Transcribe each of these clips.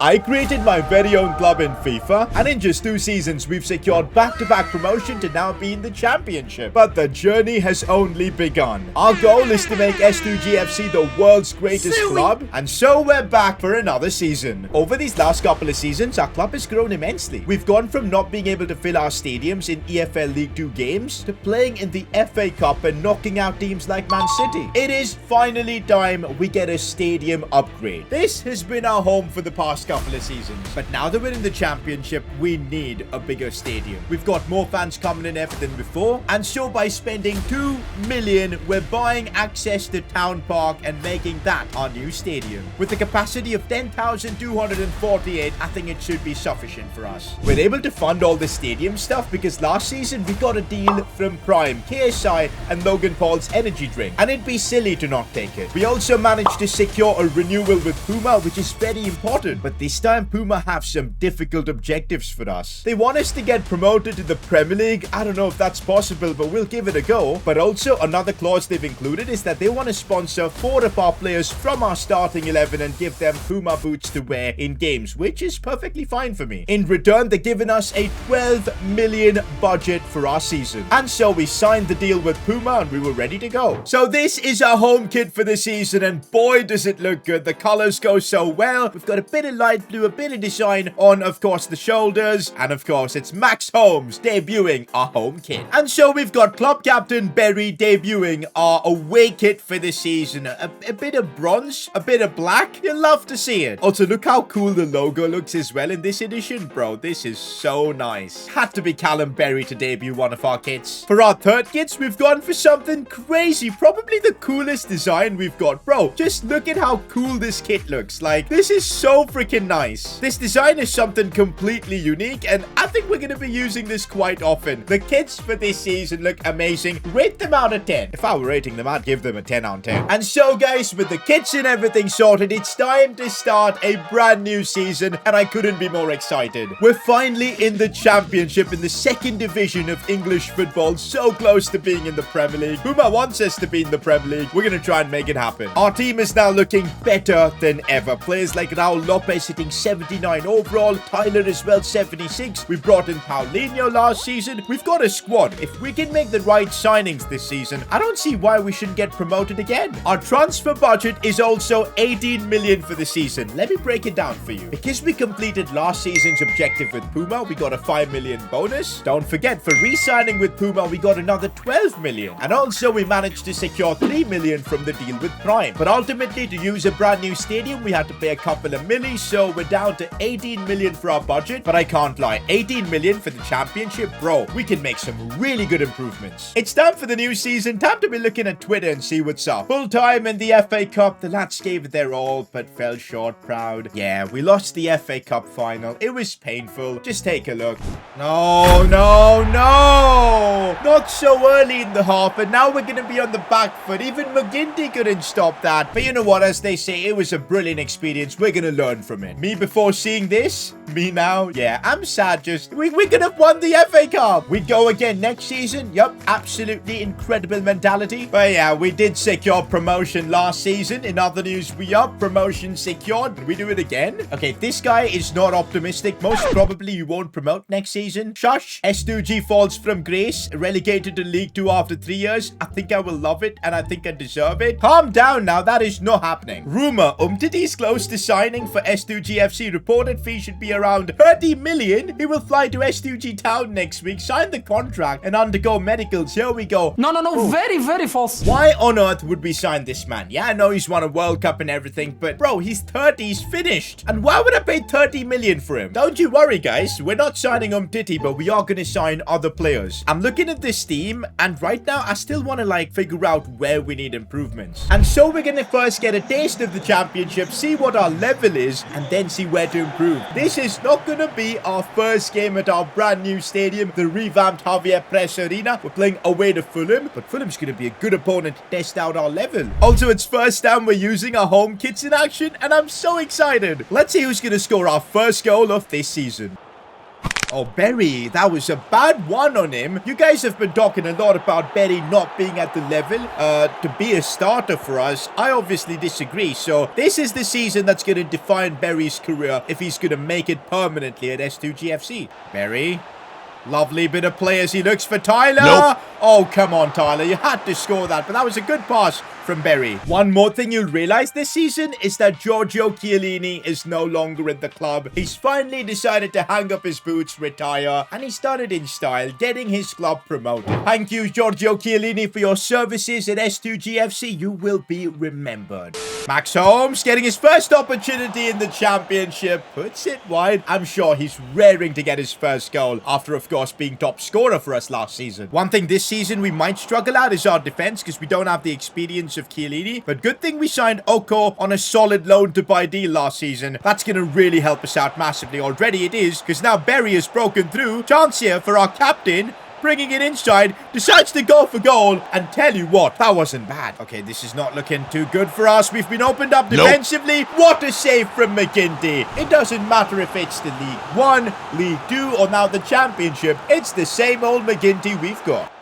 I created my very own club in FIFA, and in just 2 seasons, we've secured back-to-back promotion to now be in the championship. But the journey has only begun. Our goal is to make S2G FC the world's greatest club, and so we're back for another season. Over these last couple of seasons, our club has grown immensely. We've gone from not being able to fill our stadiums in EFL League 2 games to playing in the FA Cup and knocking out teams like Man City. It is finally time we get a stadium upgrade. This has been our home for the past couple of seasons, but now that we're in the championship, we need a bigger stadium. We've got more fans coming in ever than before, and so by spending 2 million, we're buying access to Town Park and making that our new stadium. With a capacity of 10,248, I think it should be sufficient for us. We're able to fund all the stadium stuff because last season we got a deal from Prime, KSI, and Logan Paul's energy drink, and it'd be silly to not take it. We also managed to secure a renewal with Puma, which is very important, but this time Puma have some difficult objectives for us. They want us to get promoted to the Premier League. I don't know if that's possible, but we'll give it a go. But also another clause they've included is that they want to sponsor 4 of our players from our starting 11 and give them Puma boots to wear in games, which is perfectly fine for me. In return, they're giving us a 12 million budget for our season. And so we signed the deal with Puma and we were ready to go. So this is our home kit for the season, and boy does it look good. The colors go so well. We've got a bit of light blue, a bit of design on, of course, the shoulders, and of course it's Max Holmes debuting our home kit. And so we've got Club Captain Berry debuting our away kit for the season. A bit of bronze, a bit of black. You'll love to see it. Also, look how cool the logo looks as well in this edition, bro. This is so nice. Had to be Callum Berry to debut one of our kits. For our third kits, we've gone for something crazy, probably the coolest design we've got. Bro, just look at how cool this kit looks. Like, this is so freaking nice. This design is something completely unique, and I think we're going to be using this quite often. The kits for this season look amazing. Rate them out of 10. If I were rating them, I'd give them a 10 out of 10. And so, guys, with the kits and everything sorted, it's time to start a brand new season, and I couldn't be more excited. We're finally in the championship in the 2nd division of English football, so close to being in the Premier League. Puma wants us to be in the Premier League. We're going to try and make it happen. Our team is now looking better than ever. Players like Raul Lopez hitting 79 overall, Tyler as well 76. We brought in Paulinho last season. We've got a squad. If we can make the right signings this season, I don't see why we shouldn't get promoted again. Our transfer budget is also 18 million for the season. Let me break it down for you. Because we completed last season's objective with Puma, we got a 5 million bonus. Don't forget, for re-signing with Puma, we got another 12 million. And also we managed to secure 3 million from the deal with Prime. But ultimately, to use a brand new stadium, we had to pay a couple of milli, so we're down to 18 million for our budget. But I can't lie, 18 million for the championship, bro, we can make some really good improvements. It's time for the new season, time to be looking at Twitter and see what's up. Full time in the FA Cup, the lads gave it their all, but fell short proud. Yeah, we lost the FA Cup final. It was painful. Just take a look. No, no, no! Not so early in the half, and now we're going to be on the back foot. Even McGinty couldn't stop that. But you know what, as they say, it was a brilliant experience. We're going to learn from it. Me before seeing this, me now. Yeah, I'm sad just... We could have won the FA Cup. We go again next season. Yup, absolutely incredible mentality. But yeah, we did secure promotion last season. In other news, we up. Promotion secured. Did we do it again? Okay, this guy is not optimistic. Most probably you won't promote next season. Shush. S2G falls from grace. Relegated to League 2 after 3 years. I think I will love it, and I think I deserve it. Calm down now. That is not happening. Rumor, Umtiti's close to signing for S2G FC. Reported fee should be around 30 million. He will fly to S2G Town next week, sign the contract, and undergo medicals. Here we go. No, very, very false. Why on earth would we sign this man? Yeah, I know he's won a World Cup and everything, but bro, he's 30, he's finished. And why would I pay 30 million for him? Don't you worry, guys. We're not signing Umtiti, but we are going to sign other players. I'm looking at this team, and right now, I still want to, like, figure out where we need improvements. And so we're going to first get a taste of the championship, see what our level is, and then see where to improve. This is not going to be our first game at our brand new stadium, the revamped Javier Press Arena. We're playing away to Fulham, but Fulham's going to be a good opponent to test out our level. Also, it's first time we're using our home kits in action, and I'm so excited. Let's see who's going to score our first goal of this season. Oh, Berry, that was a bad one on him. You guys have been talking a lot about Berry not being at the level to be a starter for us. I obviously disagree. So this is the season that's going to define Berry's career if he's going to make it permanently at S2G FC. Berry. Lovely bit of play as he looks for Tyler. Nope. Oh, come on, Tyler. You had to score that, but that was a good pass from Berry. One more thing you'll realize this season is that Giorgio Chiellini is no longer in the club. He's finally decided to hang up his boots, retire, and he started in style, getting his club promoted. Thank you, Giorgio Chiellini, for your services at S2G FC. You will be remembered. Max Holmes getting his first opportunity in the championship. Puts it wide. I'm sure he's raring to get his first goal after, of course, being top scorer for us last season. One thing this season we might struggle at is our defense because we don't have the experience of Chiellini. But good thing we signed Oko on a solid loan to buy deal last season. That's going to really help us out massively. Already it is, because now Berry has broken through. Chance here for our captain. Bringing it inside, decides to go for goal, and tell you what, that wasn't bad. Okay, this is not looking too good for us. We've been opened up defensively. Nope. What a save from McGinty. It doesn't matter if it's the League 1, League 2, or now the Championship. It's the same old McGinty we've got.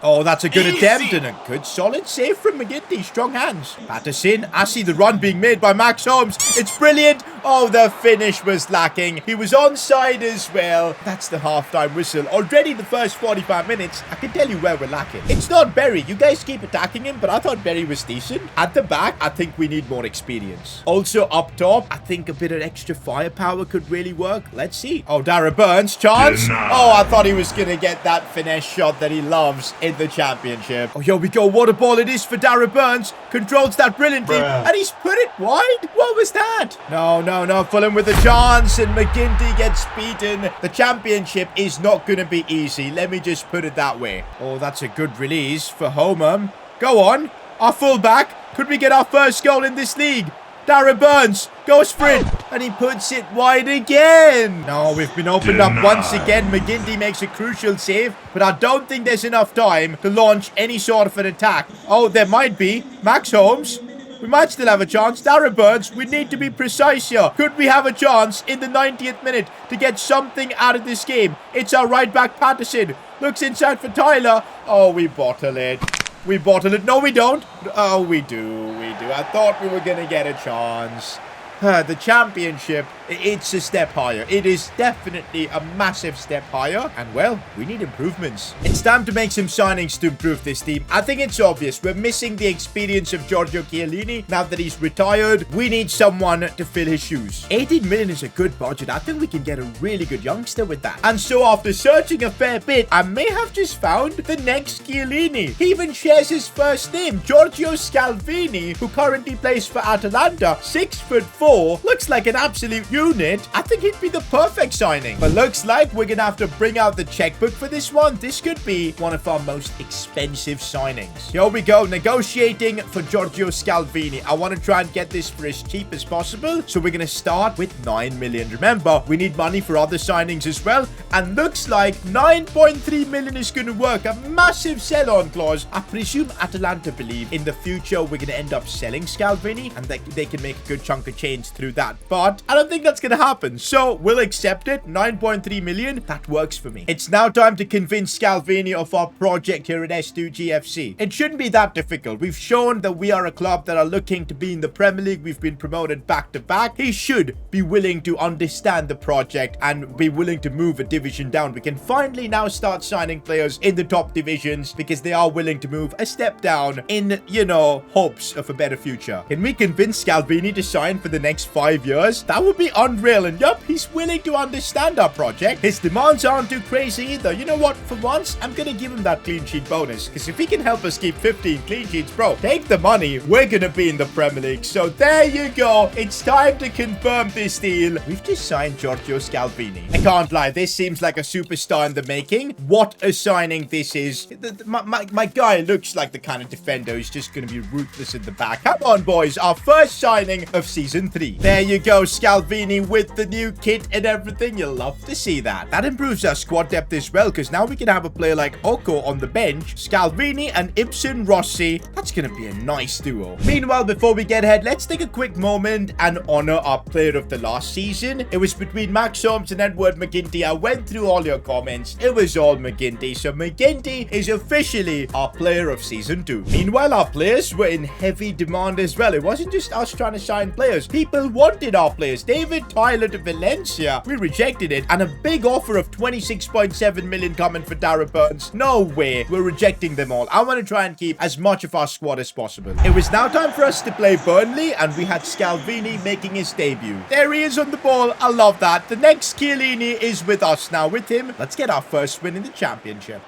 Oh, that's a good attempt and a good solid save from McGinty. Strong hands. Patterson. I see the run being made by Max Holmes. It's brilliant. Oh, the finish was lacking. He was onside as well. That's the halftime whistle. Already the first 45 minutes, I can tell you where we're lacking. It's not Berry. You guys keep attacking him, but I thought Berry was decent. At the back, I think we need more experience. Also up top, I think a bit of extra firepower could really work. Let's see. Oh, Dara Burns. Chance. Oh, I thought he was going to get that finesse shot that he loves in the championship. Oh, here we go. What a ball it is for Dara Burns. Controls that brilliantly. And he's put it wide. What was that? No. Fulham with a chance and McGinty gets beaten. The championship is not going to be easy. Let me just put it that way. Oh, that's a good release for Homer. Go on. Our fullback. Could we get our first goal in this league? Dara Burns goes for it, and he puts it wide again. No, we've been opened up once again. McGinty makes a crucial save, but I don't think there's enough time to launch any sort of an attack. Oh, there might be. Max Holmes. We might still have a chance. Dara Burns, we need to be precise here. Could we have a chance in the 90th minute to get something out of this game? It's our right back, Patterson. Looks inside for Tyler. Oh, we bottle it. We bottle it. No, we don't. Oh, we do. I thought we were going to get a chance. The championship, it's a step higher. It is definitely a massive step higher. And, well, we need improvements. It's time to make some signings to improve this team. I think it's obvious. We're missing the experience of Giorgio Chiellini. Now that he's retired, we need someone to fill his shoes. 18 million is a good budget. I think we can get a really good youngster with that. And so after searching a fair bit, I may have just found the next Chiellini. He even shares his first name, Giorgio Scalvini, who currently plays for Atalanta. 6'4". Looks like an absolute unit. I think he'd be the perfect signing. But looks like we're going to have to bring out the checkbook for this one. This could be one of our most expensive signings. Here we go. Negotiating for Giorgio Scalvini. I want to try and get this for as cheap as possible. So we're going to start with 9 million. Remember, we need money for other signings as well. And looks like 9.3 million is going to work. A massive sell-on clause. I presume Atalanta believe in the future we're going to end up selling Scalvini. And they can make a good chunk of change through that, but I don't think that's gonna happen, so we'll accept it. 9.3 million, that works for me. It's now time to convince Scalvini of our project here at S2G FC. It shouldn't be that difficult. We've shown that we are a club that are looking to be in the Premier League. We've been promoted back to back. He should be willing to understand the project and be willing to move a division down. We can finally now start signing players in the top divisions because they are willing to move a step down in, you know, hopes of a better future. Can we convince Scalvini to sign for the next 5 years? That would be unreal. And yup, he's willing to understand our project. His demands aren't too crazy either. You know what? For once, I'm gonna give him that clean sheet bonus, because if he can help us keep 15 clean sheets, bro, take the money. We're gonna be in the Premier League. So there you go. It's time to confirm this deal. We've just signed Giorgio Scalvini. I can't lie, this seems like a superstar in the making. What a signing this is. My guy looks like the kind of defender who's just gonna be ruthless in the back. Come on, boys. Our first signing of season 3. 3. There you go, Scalvini with the new kit and everything. You'll love to see that. That improves our squad depth as well, because now we can have a player like Oko on the bench, Scalvini and Ibsen Rossi. That's going to be a nice duo. Meanwhile, before we get ahead, let's take a quick moment and honor our player of the last season. It was between Max Holmes and Edward McGinty. I went through all your comments. It was all McGinty. So McGinty is officially our player of season 2. Meanwhile, our players were in heavy demand as well. It wasn't just us trying to sign players. People wanted our players. David Tyler to Valencia. We rejected it. And a big offer of 26.7 million coming for Darren Burns. No way. We're rejecting them all. I want to try and keep as much of our squad as possible. It was now time for us to play Burnley, and we had Scalvini making his debut. There he is on the ball. I love that. The next Chiellini is with us now. With him, let's get our first win in the championship.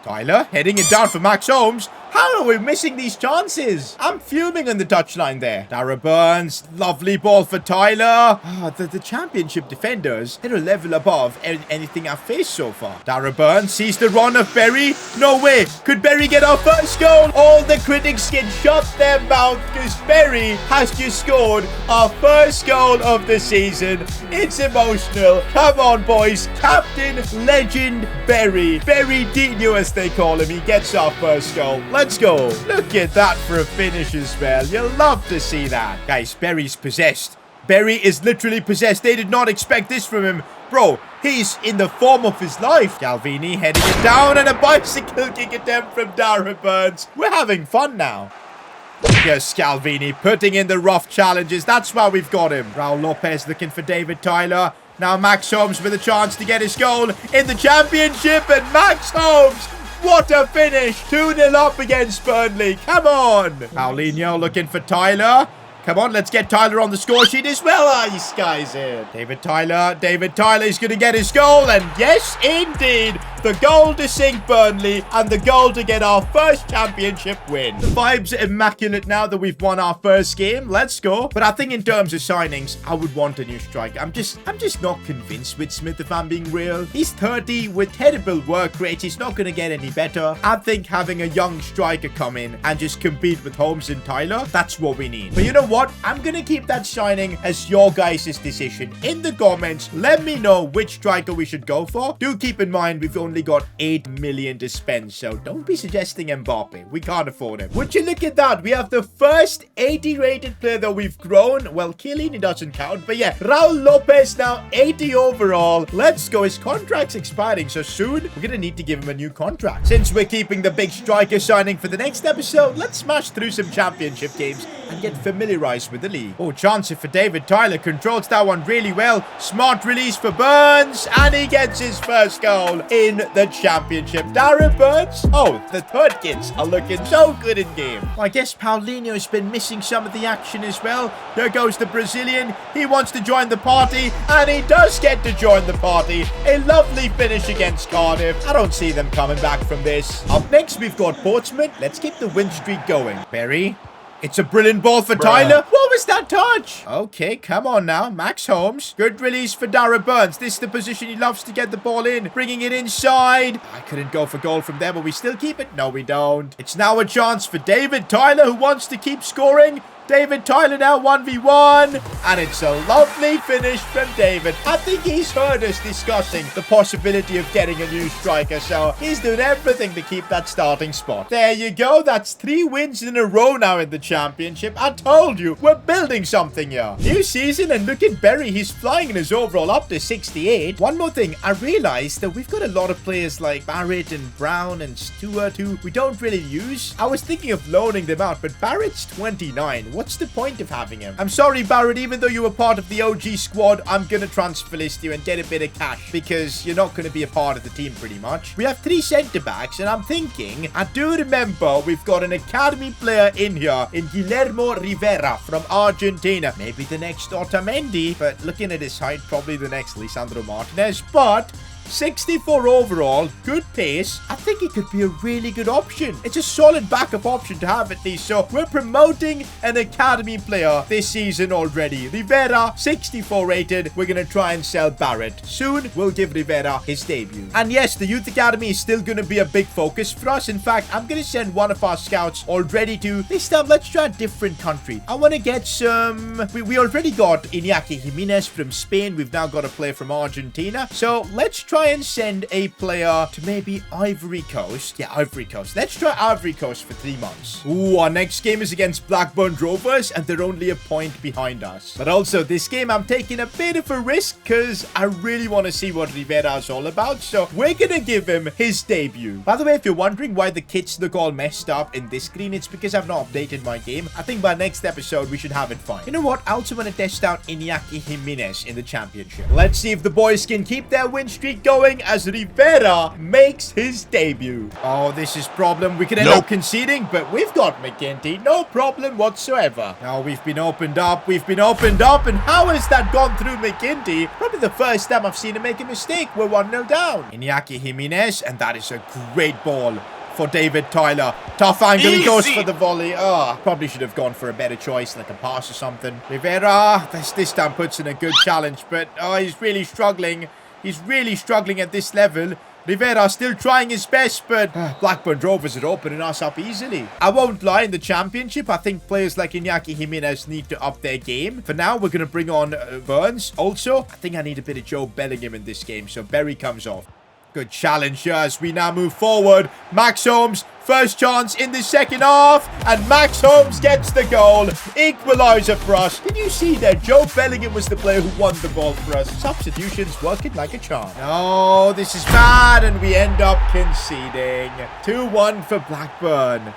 Tyler heading it down for Max Holmes. How are we missing these chances? I'm fuming on the touchline there. Darren Burns, lovely ball for Tyler. The championship defenders, they're a level above anything I've faced so far. Darren Burns sees the run of Berry. No way. Could Berry get our first goal? All the critics can shut their mouth because Berry has just scored our first goal of the season. It's emotional. Come on, boys. Captain Legend Berry. Berry Dino, as they call him. He gets our first goal. Let's go. Look at that for a finish as well. You'll love to see that. Guys, Berry's possessed. Berry is literally possessed. They did not expect this from him. Bro, he's in the form of his life. Scalvini heading it down, and a bicycle kick attempt from Darren Burns. We're having fun now. Here's Scalvini putting in the rough challenges. That's why we've got him. Raul Lopez looking for David Tyler. Now Max Holmes with a chance to get his goal in the championship, and Max Holmes, what a finish! 2-0 up against Burnley. Come on. Paulinho looking for Tyler. Come on, let's get Tyler on the score sheet as well. He skies it. David Tyler is going to get his goal. And yes, indeed, the goal to sink Burnley and the goal to get our first championship win. The vibes are immaculate now that we've won our first game. Let's go. But I think in terms of signings, I would want a new striker. I'm just not convinced with Smith, if I'm being real. He's 30 with terrible work rate. He's not going to get any better. I think having a young striker come in and just compete with Holmes and Tyler, that's what we need. But you know what? I'm going to keep that signing as your guys' decision. In the comments, let me know which striker we should go for. Do keep in mind, we've only got 8 million to spend, so don't be suggesting Mbappe. We can't afford him. Would you look at that? We have the first 80 rated player that we've grown. Well, Chiellini doesn't count, but yeah, Raul Lopez now 80 overall. Let's go. His contract's expiring, so soon we're going to need to give him a new contract. Since we're keeping the big striker signing for the next episode, let's smash through some championship games and get familiarized with the league. Oh, chance for David Tyler. Controls that one really well. Smart release for Burns, and he gets his first goal in the championship. Darren Burns. Oh, the third kids are looking so good in game. Well, I guess Paulinho has been missing some of the action as well. There goes the Brazilian. He wants to join the party, and he does get to join the party. A lovely finish against Cardiff. I don't see them coming back from this. Up next, we've got Portsmouth. Let's keep the win streak going. Berry. It's a brilliant ball for Tyler. What was that touch? Okay, come on now. Max Holmes. Good release for Darren Burns. This is the position he loves to get the ball in. Bringing it inside. I couldn't go for goal from there, but we still keep it. No, we don't. It's now a chance for David Tyler, who wants to keep scoring. David Tyler now 1v1, and it's a lovely finish from David. I think he's heard us discussing the possibility of getting a new striker, so he's doing everything to keep that starting spot. There you go. That's 3 wins in a row now in the championship. I told you, we're building something here. New season, and look at Berry. He's flying in his overall up to 68. One more thing, I realized that we've got a lot of players like Barrett and Brown and Stewart who we don't really use. I was thinking of loaning them out, but Barrett's 29. What's the point of having him? I'm sorry, Barrett, even though you were part of the OG squad, I'm going to transfer list you and get a bit of cash because you're not going to be a part of the team pretty much. We have 3 centre-backs, and I'm thinking, I do remember we've got an academy player in here in Guillermo Rivera from Argentina. Maybe the next Otamendi, but looking at his height, probably the next Lisandro Martinez, but 64 overall, good pace. I think it could be a really good option. It's a solid backup option to have at least. So we're promoting an academy player this season already. Rivera, 64 rated. We're going to try and sell Barrett. Soon, we'll give Rivera his debut. And yes, the youth academy is still going to be a big focus for us. In fact, I'm going to send one of our scouts already to, this time, let's try a different country. I want to get some, we already got Iñaki Jimenez from Spain. We've now got a player from Argentina. So let's try and send a player to maybe Ivory Coast. Yeah, Ivory Coast. Let's try Ivory Coast for 3 months. Ooh, our next game is against Blackburn Rovers, and they're only a point behind us. But also, this game, I'm taking a bit of a risk because I really want to see what Rivera is all about. So we're going to give him his debut. By the way, if you're wondering why the kits look all messed up in this screen, it's because I've not updated my game. I think by next episode, we should have it fine. You know what? I also want to test out Iñaki Jimenez in the championship. Let's see if the boys can keep their win streak going as Rivera makes his debut. Oh, this is problem. We could end up conceding, but we've got McGinty. No problem whatsoever. Now we've been opened up. We've been opened up. And how has that gone through McGinty? Probably the first time I've seen him make a mistake. We're 1-0 down. Iñaki Jimenez, and that is a great ball for David Tyler. Tough angle. He goes for the volley. Oh, probably should have gone for a better choice, like a pass or something. Rivera, this time puts in a good challenge, but oh, he's really struggling. He's really struggling at this level. Rivera still trying his best, but Blackburn Rovers are opening us up easily. I won't lie, in the championship, I think players like Iñaki Jimenez need to up their game. For now, we're going to bring on Burns. Also, I think I need a bit of Joe Bellingham in this game, so Berry comes off. Good challenge here as we now move forward. Max Holmes, first chance in the second half. And Max Holmes gets the goal. Equaliser for us. Did you see that? Joe Bellingham was the player who won the ball for us. Substitutions working like a charm. Oh, this is bad. And we end up conceding. 2-1 for Blackburn.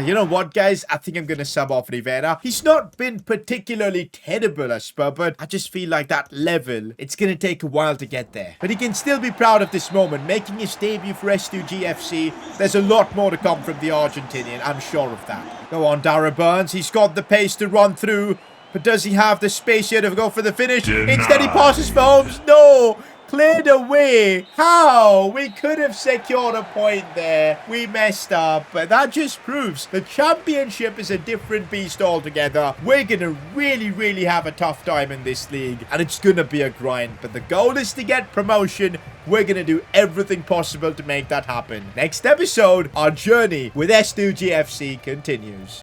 You know what, guys? I think I'm going to sub off Rivera. He's not been particularly terrible as Spur, but I just feel like that level, it's going to take a while to get there. But he can still be proud of this moment. Making his debut for S2G FC. There's a lot more to come from the Argentinian. I'm sure of that. Go on, Dara Burns. He's got the pace to run through. But does he have the space here to go for the finish? Instead, he passes for Holmes. No! Cleared away. How? We could have secured a point there. We messed up. But that just proves the championship is a different beast altogether. We're going to really have a tough time in this league. And it's going to be a grind. But the goal is to get promotion. We're going to do everything possible to make that happen. Next episode, our journey with S2G FC continues.